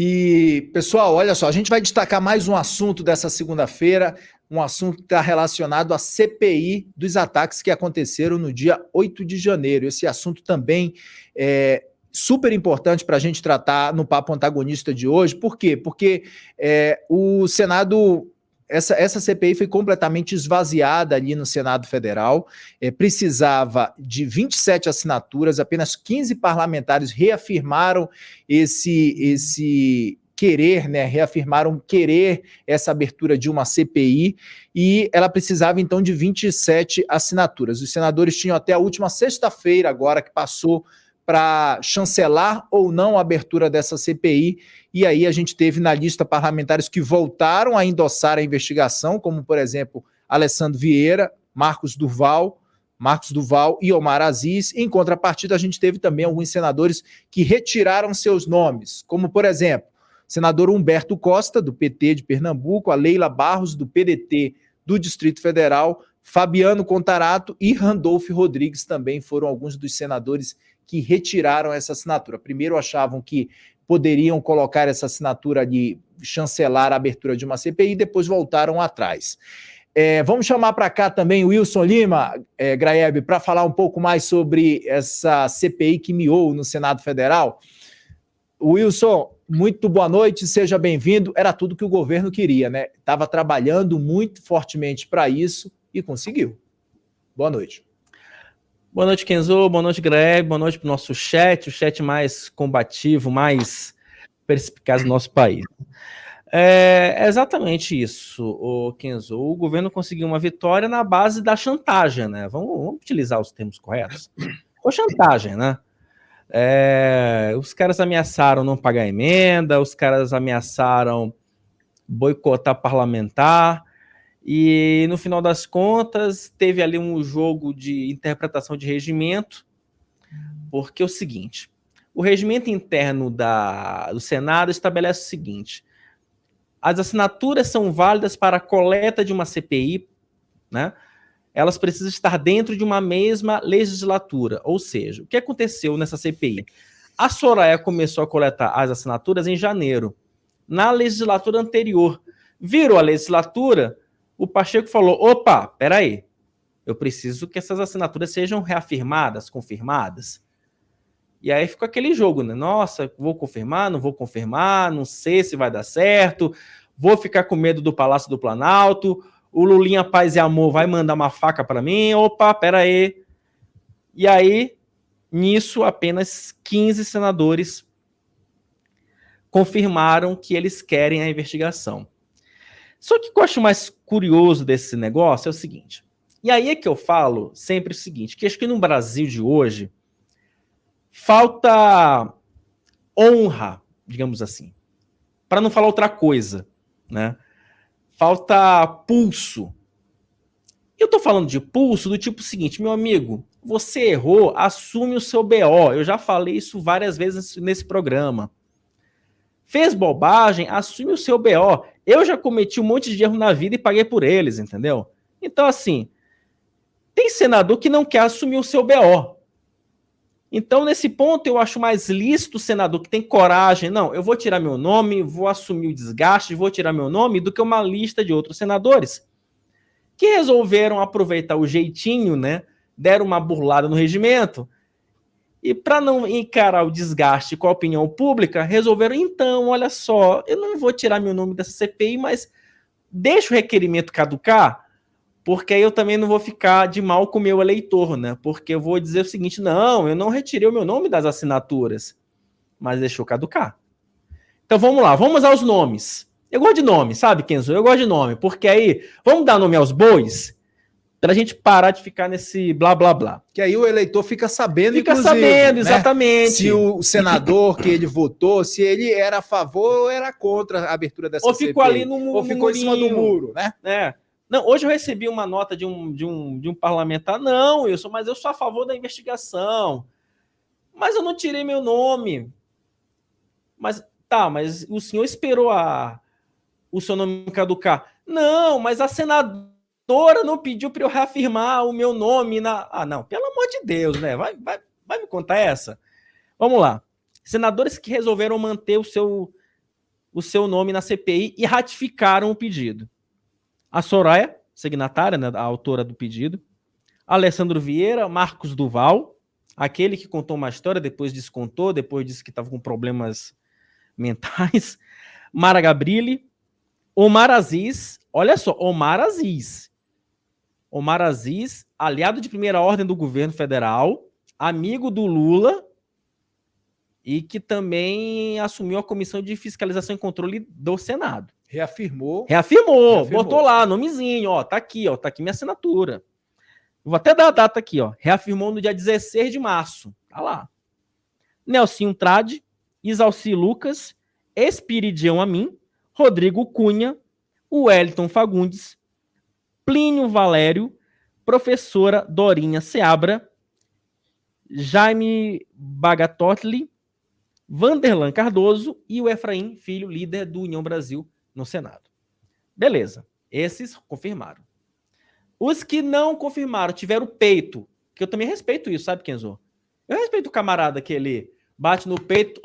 E, pessoal, olha só, a gente vai destacar mais um assunto dessa segunda-feira, um assunto que está relacionado à CPI dos ataques que aconteceram no dia 8 de janeiro. Esse assunto também é super importante para a gente tratar no Papo Antagonista de hoje. Por quê? Porque o Senado... Essa CPI foi completamente esvaziada ali no Senado Federal, precisava de 27 assinaturas, apenas 15 parlamentares reafirmaram esse querer, né, reafirmaram querer essa abertura de uma CPI, e ela precisava então de 27 assinaturas. Os senadores tinham até a última sexta-feira agora que passou para chancelar ou não a abertura dessa CPI, e aí a gente teve na lista parlamentares que voltaram a endossar a investigação, como, por exemplo, Alessandro Vieira, Marcos Duval e Omar Aziz. Em contrapartida, a gente teve também alguns senadores que retiraram seus nomes, como, por exemplo, o senador Humberto Costa, do PT de Pernambuco, a Leila Barros, do PDT do Distrito Federal, Fabiano Contarato e Randolfo Rodrigues também foram alguns dos senadores que retiraram essa assinatura. Primeiro achavam que poderiam colocar essa assinatura de chancelar a abertura de uma CPI, depois voltaram atrás. Vamos chamar para cá também o Wilson Lima, Graeb, para falar um pouco mais sobre essa CPI que miou no Senado Federal. Wilson, muito boa noite, seja bem-vindo. Era tudo que o governo queria, né? Estava trabalhando muito fortemente para isso e conseguiu. Boa noite. Boa noite, Kenzo. Boa noite, Greg. Boa noite para o nosso chat, o chat mais combativo, mais perspicaz do nosso país. É exatamente isso, o Kenzo. O governo conseguiu uma vitória na base da chantagem, né? Vamos utilizar os termos corretos. Ou chantagem, né? Os caras ameaçaram não pagar emenda, os caras ameaçaram boicotar parlamentar, e no final das contas teve ali um jogo de interpretação de regimento, porque é o seguinte, o regimento interno do Senado estabelece o seguinte: as assinaturas são válidas para a coleta de uma CPI, né? Elas precisam estar dentro de uma mesma legislatura, ou seja, o que aconteceu nessa CPI? A Soraya começou a coletar as assinaturas em janeiro, na legislatura anterior. Virou a legislatura, o Pacheco falou, opa, peraí, eu preciso que essas assinaturas sejam reafirmadas, confirmadas. E aí ficou aquele jogo, né? Nossa, vou confirmar, não vou confirmar, não sei se vai dar certo, vou ficar com medo do Palácio do Planalto, o Lulinha Paz e Amor vai mandar uma faca para mim, opa, peraí. E aí, nisso, apenas 15 senadores confirmaram que eles querem a investigação. Só que o que eu acho mais curioso desse negócio é o seguinte, e aí é que eu falo sempre o seguinte, que acho que no Brasil de hoje falta honra, digamos assim, para não falar outra coisa, né? Falta pulso. Eu tô falando de pulso do tipo seguinte, meu amigo, você errou, assume o seu BO. Eu já falei isso várias vezes nesse programa. Fez bobagem, assume o seu BO. Eu já cometi um monte de erro na vida e paguei por eles, entendeu? Então, assim, tem senador que não quer assumir o seu BO. Então, nesse ponto, eu acho mais lícito o senador que tem coragem. Não, eu vou tirar meu nome, vou assumir o desgaste, vou tirar meu nome, do que uma lista de outros senadores que resolveram aproveitar o jeitinho, né? Deram uma burlada no regimento e, para não encarar o desgaste com a opinião pública, resolveram, então, olha só, eu não vou tirar meu nome dessa CPI, mas deixa o requerimento caducar, porque aí eu também não vou ficar de mal com o meu eleitor, né? Porque eu vou dizer o seguinte, não, eu não retirei o meu nome das assinaturas, mas deixou caducar. Então vamos lá, vamos aos nomes. Eu gosto de nome, sabe, Kenzo? Eu gosto de nome, porque aí, vamos dar nome aos bois, pra gente parar de ficar nesse blá, blá, blá. Que aí o eleitor fica sabendo, fica sabendo, né? Exatamente. Se o senador que ele votou, se ele era a favor ou era contra a abertura dessa CPI. Ou ficou ali no muro. Ou ficou em cima do muro, né? Não, hoje eu recebi uma nota de um parlamentar. Não, mas eu sou a favor da investigação. Mas eu não tirei meu nome. Mas o senhor esperou o seu nome caducar. Não, mas a senadora não pediu para eu reafirmar o meu nome na... Ah, não, pelo amor de Deus, né? Vai me contar essa? Vamos lá. Senadores que resolveram manter o seu o seu nome na CPI e ratificaram o pedido. A Soraya, signatária, né, a autora do pedido, Alessandro Vieira, Marcos Duval, aquele que contou uma história, depois descontou, depois disse que estava com problemas mentais, Mara Gabrilli, Omar Aziz, olha só, Omar Aziz, aliado de primeira ordem do governo federal, amigo do Lula, e que também assumiu a Comissão de Fiscalização e Controle do Senado. Reafirmou, botou lá, nomezinho, tá aqui minha assinatura. Vou até dar a data aqui, reafirmou no dia 16 de março, tá lá. Nelsinho Trade, Isalci Lucas, Espiridião Amin, Rodrigo Cunha, Wellington Fagundes, Plínio Valério, professora Dorinha Seabra, Jaime Bagatotli, Vanderlan Cardoso e o Efraim Filho, líder do União Brasil no Senado. Beleza, esses confirmaram. Os que não confirmaram, tiveram peito, que eu também respeito isso, sabe, Kenzo? Eu respeito o camarada que ele bate no peito,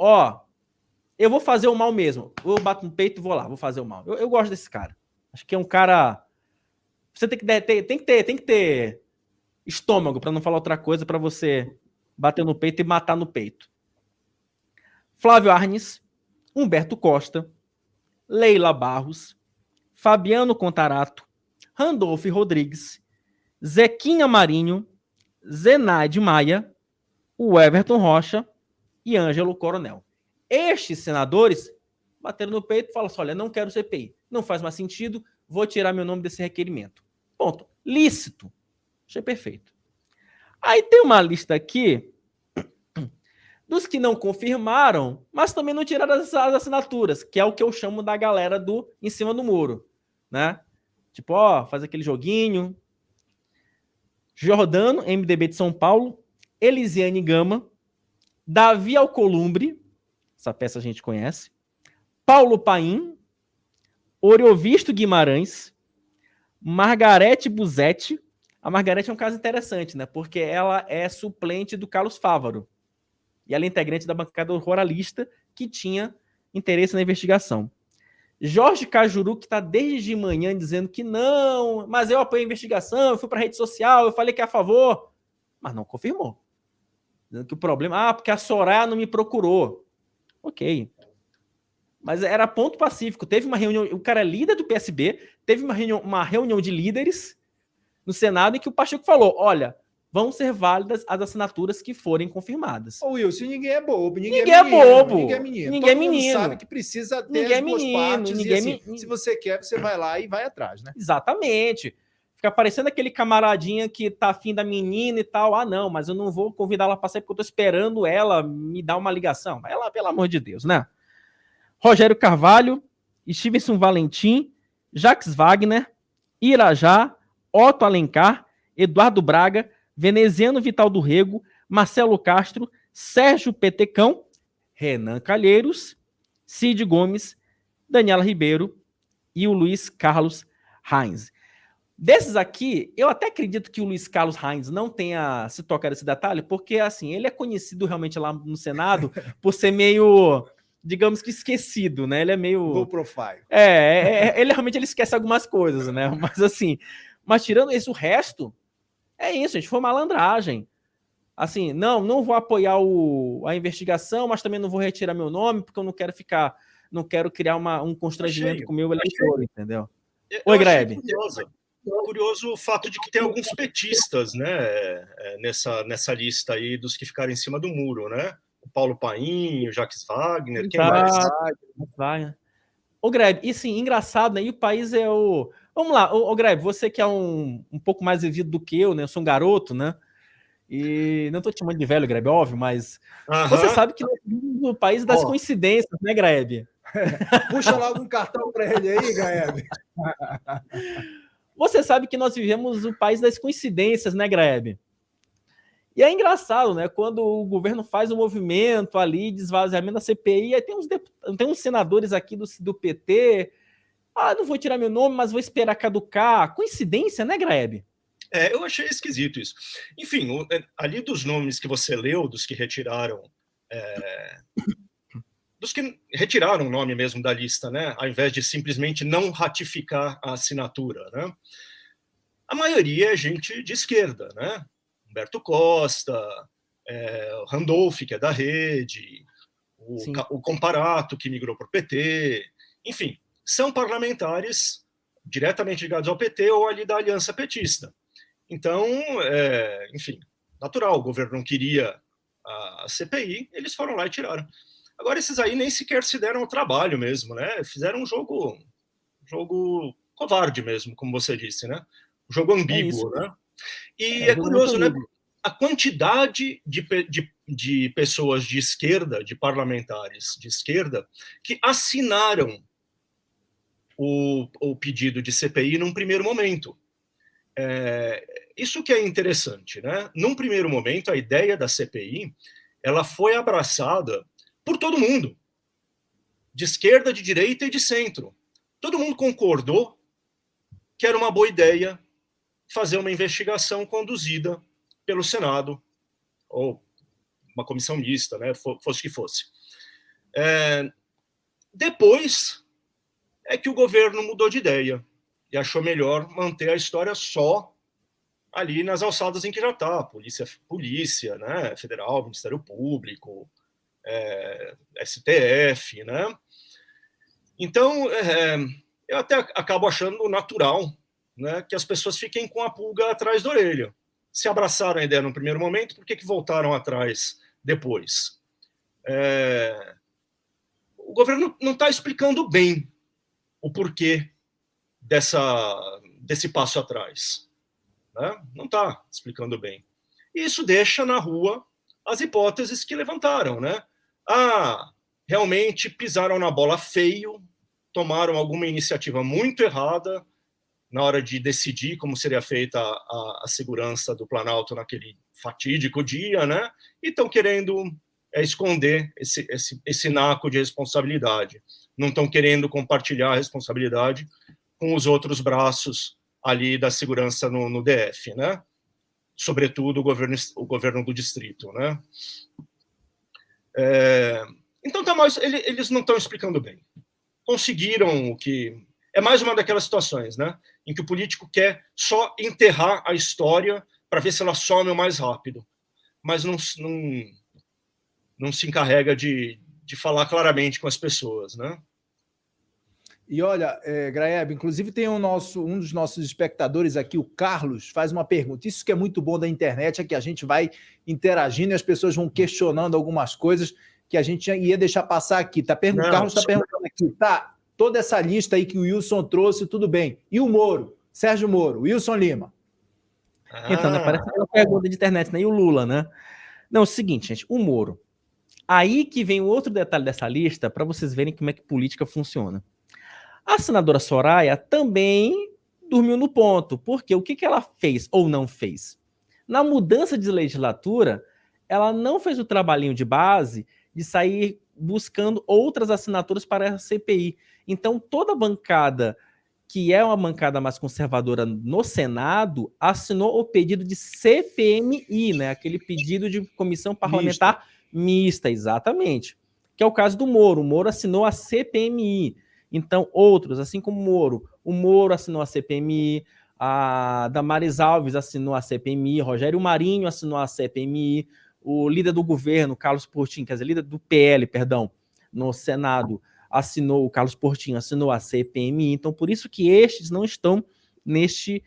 eu vou fazer o mal mesmo. Eu bato no peito e vou lá, vou fazer o mal. Eu gosto desse cara. Acho que é um cara... Você tem que ter estômago, para não falar outra coisa, para você bater no peito e matar no peito. Flávio Arnes, Humberto Costa, Leila Barros, Fabiano Contarato, Randolfo Rodrigues, Zequinha Marinho, Zenaide Maia, o Everton Rocha e Ângelo Coronel. Estes senadores bateram no peito e falaram assim, olha, não quero CPI, não faz mais sentido, vou tirar meu nome desse requerimento. Ponto. Lícito. Achei perfeito. Aí tem uma lista aqui dos que não confirmaram, mas também não tiraram as assinaturas, que é o que eu chamo da galera do em cima do muro, né? Tipo, faz aquele joguinho. Jordano, MDB de São Paulo, Elisiane Gama, Davi Alcolumbre, essa peça a gente conhece, Paulo Paim, Oriovisto Guimarães, Margarete Busetti. A Margarete é um caso interessante, né? Porque ela é suplente do Carlos Fávaro. E ela é integrante da bancada ruralista que tinha interesse na investigação. Jorge Cajuru, que está desde de manhã dizendo que não, mas eu apoiei a investigação, eu fui para a rede social, eu falei que é a favor, mas não confirmou. Dizendo que o problema... porque a Soraya não me procurou. Ok. Mas era ponto pacífico. Teve uma reunião... O cara é líder do PSB, teve uma reunião de líderes no Senado em que o Pacheco falou, olha, vão ser válidas as assinaturas que forem confirmadas. Ô Wilson, ninguém é bobo. Ninguém é bobo. Ninguém é menino. Ninguém é Todo mundo menino. sabe que precisa ter Ninguém as duas partes. Ninguém e se você quer, você vai lá e vai atrás, né? Exatamente. Fica parecendo aquele camaradinha que tá afim da menina e tal. Não, mas eu não vou convidar ela pra sair porque eu tô esperando ela me dar uma ligação. Ela, pelo amor de Deus, né? Rogério Carvalho, Stevenson Valentim, Jacques Wagner, Irajá, Otto Alencar, Eduardo Braga, Veneziano Vital do Rego, Marcelo Castro, Sérgio Petecão, Renan Calheiros, Cid Gomes, Daniela Ribeiro e o Luiz Carlos Reins. Desses aqui, eu até acredito que o Luiz Carlos Reins não tenha se tocado esse detalhe, porque assim, ele é conhecido realmente lá no Senado por ser meio, digamos que esquecido, né? Ele é meio... Low profile. Ele realmente ele esquece algumas coisas, né? Mas assim, tirando isso, o resto, é isso, gente, foi malandragem. Assim, não vou apoiar a investigação, mas também não vou retirar meu nome, porque eu não quero criar um constrangimento com o meu eleitor, entendeu? Oi, Grebe. Curioso o fato de que tem alguns petistas, né, nessa lista aí dos que ficaram em cima do muro, né? O Paulo Paim, o Jacques Wagner, quem mais? Wagner. Ô, Grebe, e sim, engraçado, né? E o país é o... Vamos lá, ô Grebe, você que é um pouco mais vivido do que eu, né? Eu sou um garoto, né? E não tô te chamando de velho, Grebe, óbvio, mas você sabe que nós vivemos no país das coincidências, né, Grebe? Puxa logo um cartão para ele aí, Grebe. Você sabe que nós vivemos o país das coincidências, né, Grebe? E é engraçado, né? Quando o governo faz um movimento ali de esvaziamento da CPI, aí tem uns senadores aqui do PT. Não vou tirar meu nome, mas vou esperar caducar. Coincidência, né, Grebe? Eu achei esquisito isso. Enfim, ali dos nomes que você leu, dos que retiraram dos que retiraram o nome mesmo da lista, né, ao invés de simplesmente não ratificar a assinatura, né? A maioria é gente de esquerda, né? Humberto Costa, o Randolph, que é da Rede, o Comparato, que migrou para o PT, enfim, são parlamentares diretamente ligados ao PT ou ali da aliança petista. Então, enfim, natural, o governo não queria a CPI, eles foram lá e tiraram. Agora, esses aí nem sequer se deram ao trabalho mesmo, né? Fizeram um jogo covarde mesmo, como você disse, né? Um jogo ambíguo, né? E é curioso, né? A quantidade de pessoas de esquerda, de parlamentares de esquerda, que assinaram o pedido de CPI num primeiro momento. Isso que é interessante, né? Num primeiro momento, a ideia da CPI, ela foi abraçada por todo mundo, de esquerda, de direita e de centro. Todo mundo concordou que era uma boa ideia fazer uma investigação conduzida pelo Senado, ou uma comissão mista, né, fosse que fosse. Depois é que o governo mudou de ideia e achou melhor manter a história só ali nas alçadas em que já está, polícia, né, federal, Ministério Público, STF, né? Então, eu até acabo achando natural, né, que as pessoas fiquem com a pulga atrás da orelha. Se abraçaram a ideia no primeiro momento, por que voltaram atrás depois? O governo não está explicando bem o porquê desse passo atrás, né? Não está explicando bem. E isso deixa na rua as hipóteses que levantaram, né? Realmente pisaram na bola feio, tomaram alguma iniciativa muito errada na hora de decidir como seria feita a segurança do Planalto naquele fatídico dia, né? E estão querendo esconder esse naco de responsabilidade. Não estão querendo compartilhar a responsabilidade com os outros braços ali da segurança no DF, né? Sobretudo o governo do distrito, né? Então, eles não estão explicando bem. Conseguiram o que... É mais uma daquelas situações, né, em que o político quer só enterrar a história para ver se ela some o mais rápido, mas não se encarrega de falar claramente com as pessoas, né? E olha, Graeb, inclusive tem um dos nossos espectadores aqui, o Carlos, faz uma pergunta. Isso que é muito bom da internet, é que a gente vai interagindo e as pessoas vão questionando algumas coisas que a gente ia deixar passar aqui. Carlos está perguntando aqui, toda essa lista aí que o Wilson trouxe, tudo bem. E o Moro? Sérgio Moro, Wilson Lima. Então, né, parece uma pergunta de internet, né? E o Lula, né? Não, é o seguinte, gente, o Moro. Aí que vem o outro detalhe dessa lista, para vocês verem como é que política funciona. A senadora Soraya também dormiu no ponto, porque o que ela fez ou não fez? Na mudança de legislatura, ela não fez o trabalhinho de base de sair buscando outras assinaturas para a CPI. Então, toda a bancada, que é uma bancada mais conservadora no Senado, assinou o pedido de CPMI, né? Aquele pedido de comissão parlamentar mista, exatamente. Que é o caso do Moro. O Moro assinou a CPMI. Então, outros, assim como o Moro assinou a CPMI, a Damares Alves assinou a CPMI, Rogério Marinho assinou a CPMI, o líder do governo, Carlos Portinho, quer dizer, líder do PL, perdão, no Senado, o Carlos Portinho assinou a CPMI, então por isso que estes não estão neste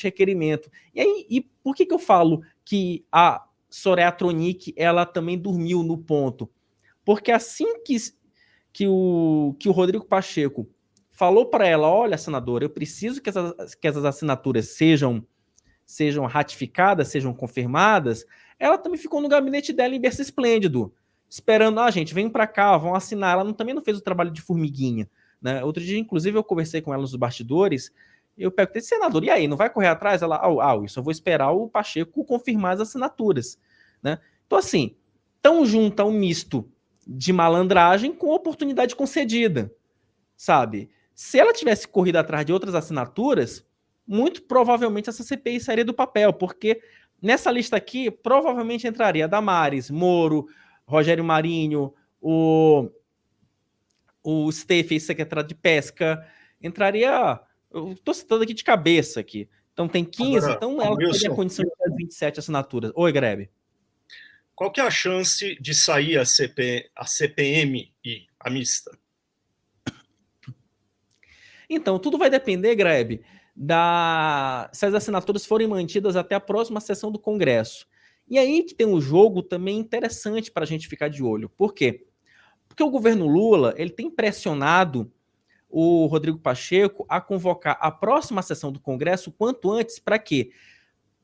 requerimento. E por que eu falo que a Soraya Tronic, ela também dormiu no ponto? Porque assim que o Rodrigo Pacheco falou para ela, olha, senadora, eu preciso que essas assinaturas sejam ratificadas, sejam confirmadas, ela também ficou no gabinete dela em berço esplêndido, esperando, gente, vem para cá, vão assinar. Ela também não fez o trabalho de formiguinha, né? Outro dia, inclusive, eu conversei com ela nos bastidores, eu perguntei, senador, e aí, não vai correr atrás? Ela, isso eu vou esperar o Pacheco confirmar as assinaturas, né? Então, assim, tão junto a um misto de malandragem com oportunidade concedida, sabe? Se ela tivesse corrido atrás de outras assinaturas, muito provavelmente essa CPI sairia do papel, porque nessa lista aqui, provavelmente entraria Damares, Moro, Rogério Marinho, o o Steffes, secretário de Pesca, entraria... Eu estou citando aqui de cabeça aqui. Então tem 15, Agora, então ela Wilson, teria a condição de ter 27 assinaturas. Oi, Grebe. qual que é a chance de sair a CPMI, a mista? Então, tudo vai depender, Grebe, se as assinaturas forem mantidas até a próxima sessão do Congresso. E aí que tem um jogo também interessante para a gente ficar de olho. Por quê? Porque o governo Lula ele tem pressionado o Rodrigo Pacheco a convocar a próxima sessão do Congresso quanto antes. Para quê?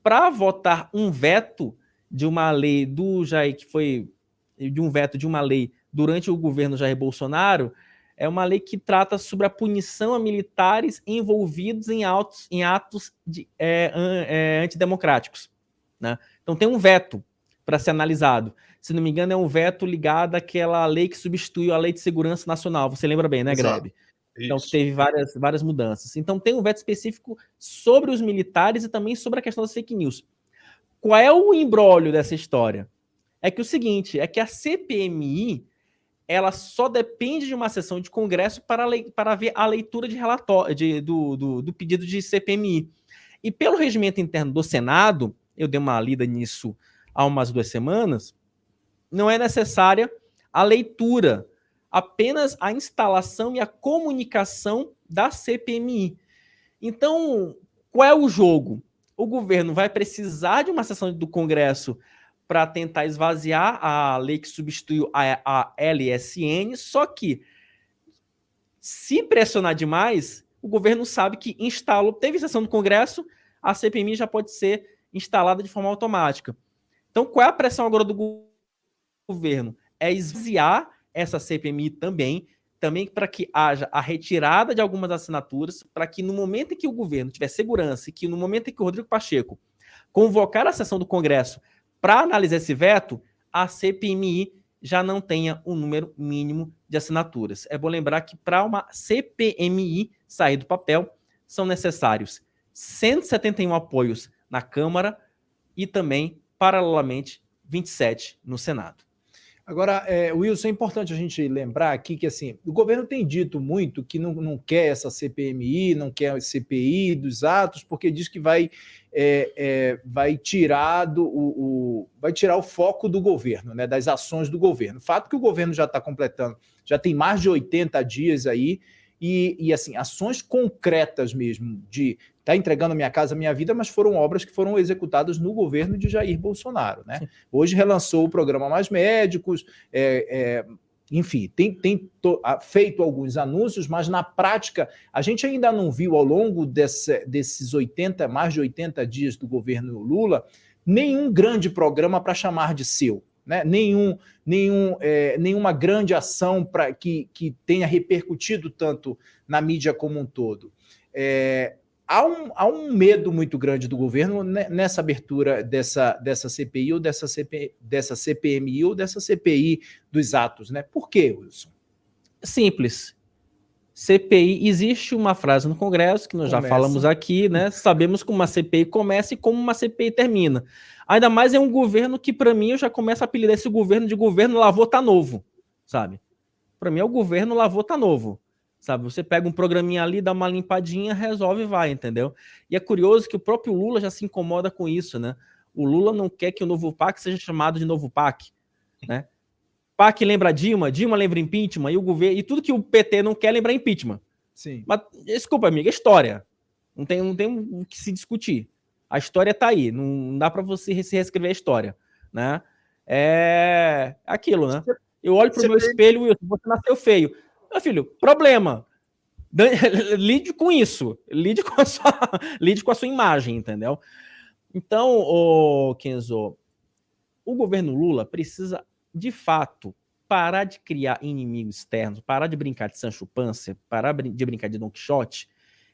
Para votar um veto de uma lei do Jair, que foi de um veto de uma lei durante o governo Jair Bolsonaro, é uma lei que trata sobre a punição a militares envolvidos em atos antidemocráticos. Né? Então tem um veto para ser analisado. Se não me engano, é um veto ligado àquela lei que substituiu a Lei de Segurança Nacional. Você lembra bem, né, Grebe? Então, que teve várias mudanças. Então, tem um veto específico sobre os militares e também sobre a questão das fake news. Qual é o imbróglio dessa história? É que o seguinte, é que a CPMI ela só depende de uma sessão de Congresso para ver a leitura de relatório do pedido de CPMI. E pelo regimento interno do Senado, eu dei uma lida nisso há umas 2 semanas, não é necessária a leitura, apenas a instalação e a comunicação da CPMI. Então, qual é o jogo? O governo vai precisar de uma sessão do Congresso para tentar esvaziar a lei que substituiu a LSN, só que, se pressionar demais, o governo sabe que teve sessão do Congresso, a CPMI já pode ser instalada de forma automática. Então, qual é a pressão agora do governo? É esvaziar essa CPMI também para que haja a retirada de algumas assinaturas, para que no momento em que o governo tiver segurança e que no momento em que o Rodrigo Pacheco convocar a sessão do Congresso para analisar esse veto, a CPMI já não tenha um número mínimo de assinaturas. É bom lembrar que para uma CPMI sair do papel, são necessários 171 apoios na Câmara e também, paralelamente, 27 no Senado. Agora, Wilson, é importante a gente lembrar aqui que assim, o governo tem dito muito que não quer essa CPMI, não quer a CPI dos atos, porque diz que vai tirar o foco do governo, né, das ações do governo. Fato que o governo já está completando, já tem mais de 80 dias aí, e assim, ações concretas mesmo, de está entregando Minha Casa Minha Vida, mas foram obras que foram executadas no governo de Jair Bolsonaro. Né? Hoje relançou o programa Mais Médicos, enfim, tem feito alguns anúncios, mas na prática a gente ainda não viu ao longo desses mais de 80 dias do governo Lula nenhum grande programa para chamar de seu. Né? Nenhuma grande ação que tenha repercutido tanto na mídia como um todo. Há um medo muito grande do governo nessa abertura dessa CPI ou dessa CPMI ou dessa CPI dos atos. Né? Por quê, Wilson? Simples. CPI, existe uma frase no Congresso, que nós já falamos aqui, né? Sabemos como uma CPI começa e como uma CPI termina. Ainda mais é um governo que, para mim, eu já começo a apelidar esse governo de governo lavou tá novo, sabe? Para mim é o governo lavou tá novo, sabe? Você pega um programinha ali, dá uma limpadinha, resolve e vai, entendeu? E é curioso que o próprio Lula já se incomoda com isso, né? O Lula não quer que o novo PAC seja chamado de novo PAC, né? PAC lembra Dilma, Dilma lembra impeachment, e o governo, e tudo que o PT não quer lembra impeachment. Sim. Mas, desculpa, amigo, é história. Não tem o que se discutir. A história tá aí, não dá para você se reescrever a história, né? É aquilo, né? Eu olho pro meu espelho, Wilson, você nasceu feio. Meu filho, problema. Lide com isso. Lide com a sua imagem, entendeu? Então, Kenzo, o governo Lula precisa, de fato, parar de criar inimigos externos, parar de brincar de Sancho Panza, parar de brincar de Don Quixote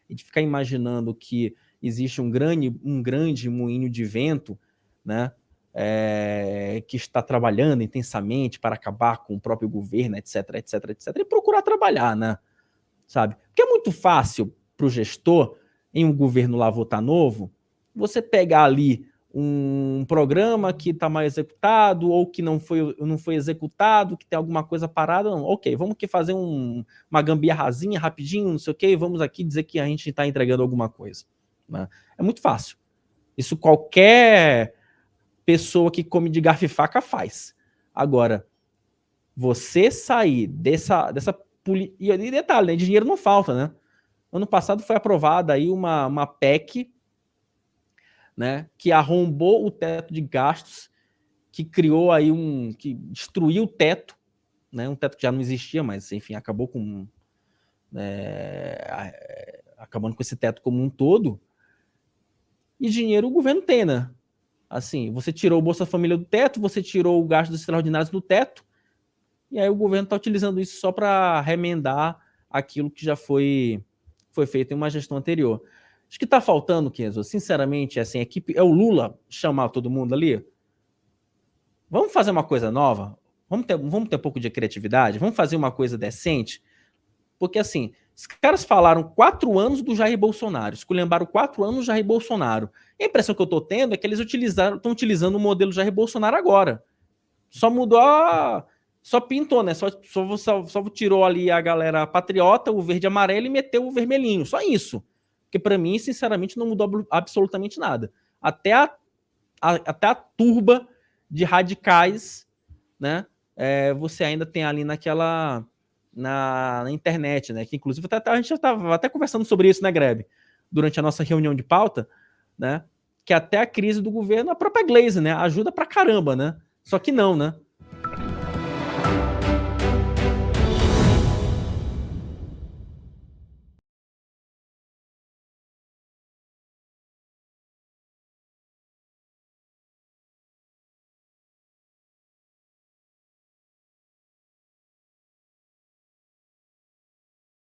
e de ficar imaginando que existe um grande moinho de vento, né, que está trabalhando intensamente para acabar com o próprio governo, etc, etc, etc, e procurar trabalhar, né, sabe? Porque é muito fácil para o gestor, em um governo Lavota Novo, você pegar ali um programa que está mal executado ou que não foi executado, que tem alguma coisa parada. Não. Ok, vamos aqui fazer uma gambiarrazinha rapidinho, não sei o que, vamos aqui dizer que a gente está entregando alguma coisa. Né? É muito fácil. Isso qualquer pessoa que come de garfo e faca faz. Agora, você sair dessa e detalhe, né, dinheiro não falta, né? Ano passado foi aprovada aí uma PEC, né, que arrombou o teto de gastos, que criou aí que destruiu o teto, né, um teto que já não existia, mas enfim, acabou acabando com esse teto como um todo. E dinheiro o governo tem, né? Assim, você tirou o Bolsa Família do teto, você tirou o gasto dos extraordinários do teto, e aí o governo está utilizando isso só para remendar aquilo que já foi feito em uma gestão anterior. Acho que está faltando, Kenzo, sinceramente, assim, a equipe, é o Lula chamar todo mundo ali. Vamos fazer uma coisa nova? Vamos ter um pouco de criatividade? Vamos fazer uma coisa decente? Porque, assim, os caras falaram 4 anos do Jair Bolsonaro, esculhambaram 4 anos do Jair Bolsonaro. A impressão que eu estou tendo é que eles estão utilizando o modelo Jair Bolsonaro agora. Só mudou só pintou, né? Só tirou ali a galera patriota, o verde e amarelo, e meteu o vermelhinho. Só isso. Porque para mim, sinceramente, não mudou absolutamente nada. Até a turba de radicais, né? Você ainda tem ali na internet, né? Que inclusive a gente já estava até conversando sobre isso, né, Grebe? Durante a nossa reunião de pauta, né? Que até a crise do governo, a própria Glaze, né? Ajuda pra caramba, né? Só que não, né?